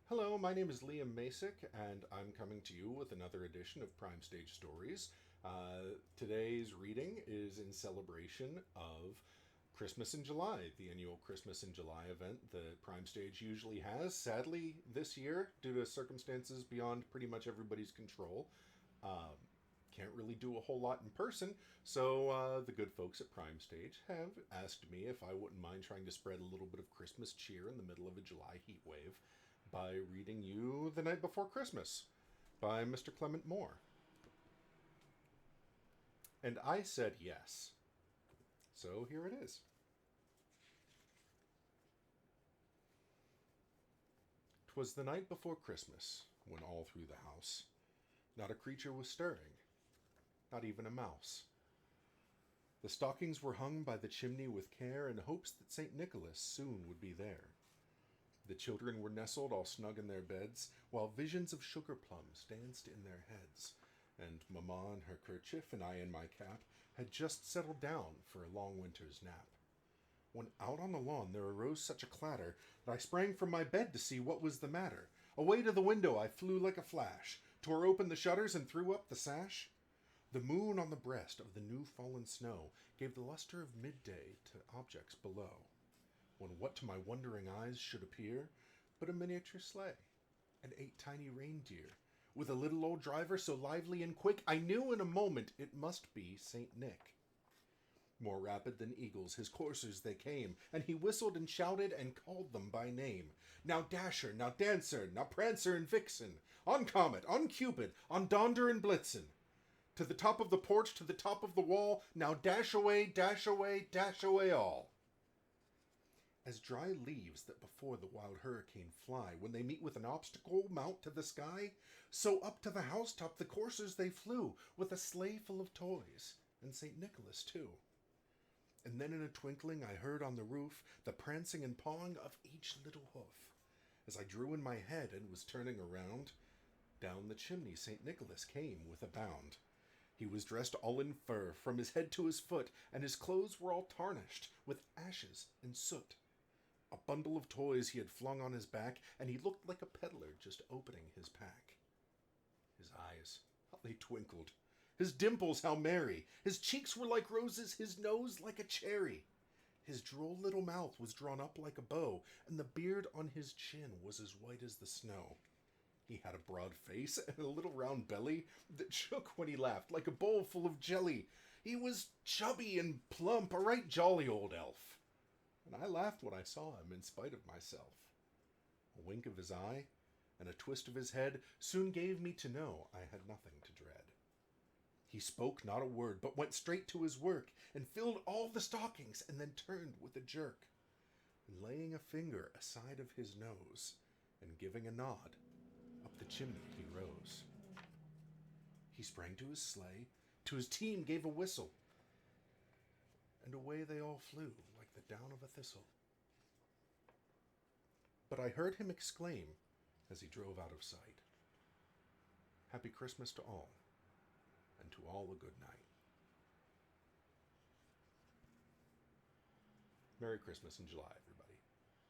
Hello, my name is Liam Macik, and I'm coming to you with another edition of Prime Stage Stories. Today's reading is in celebration of Christmas in July, the annual Christmas in July event that Prime Stage usually has. Sadly, this year, due to circumstances beyond pretty much everybody's control, can't really do a whole lot in person, so the good folks at Prime Stage have asked me if I wouldn't mind trying to spread a little bit of Christmas cheer in the middle of a July heat wave by reading you The Night Before Christmas by Mr. Clement Moore. And I said yes. So here it is. 'Twas the night before Christmas, when all through the house not a creature was stirring, not even a mouse. The stockings were hung by the chimney with care in hopes that St. Nicholas soon would be there. The children were nestled all snug in their beds, while visions of sugar plums danced in their heads, and Mamma in her kerchief and I in my cap had just settled down for a long winter's nap. When out on the lawn there arose such a clatter that I sprang from my bed to see what was the matter. Away to the window I flew like a flash, tore open the shutters and threw up the sash. The moon on the breast of the new-fallen snow gave the luster of midday to objects below, when what to my wondering eyes should appear but a miniature sleigh and 8 tiny reindeer, with a little old driver so lively and quick, I knew in a moment it must be Saint Nick. More rapid than eagles his coursers they came, and he whistled and shouted and called them by name. Now Dasher, now Dancer, now Prancer and Vixen, on Comet, on Cupid, on Donder and Blitzen. To the top of the porch, to the top of the wall, now dash away, dash away, dash away all. As dry leaves that before the wild hurricane fly, when they meet with an obstacle, mount to the sky, so up to the housetop the coursers they flew, with a sleigh full of toys, and St. Nicholas too. And then in a twinkling I heard on the roof the prancing and pawing of each little hoof. As I drew in my head and was turning around, down the chimney St. Nicholas came with a bound. He was dressed all in fur, from his head to his foot, and his clothes were all tarnished with ashes and soot. A bundle of toys he had flung on his back, and he looked like a peddler just opening his pack. His eyes, how they twinkled. His dimples, how merry. His cheeks were like roses, his nose like a cherry. His droll little mouth was drawn up like a bow, and the beard on his chin was as white as the snow. He had a broad face and a little round belly that shook when he laughed like a bowl full of jelly. He was chubby and plump, a right jolly old elf. And I laughed when I saw him in spite of myself. A wink of his eye and a twist of his head soon gave me to know I had nothing to dread. He spoke not a word, but went straight to his work, and filled all the stockings, and then turned with a jerk, and laying a finger aside of his nose, and giving a nod, up the chimney he rose. He sprang to his sleigh, to his team gave a whistle, and away they all flew like the down of a thistle. But I heard him exclaim, as he drove out of sight, "Happy Christmas to all, and to all a good night." Merry Christmas in July.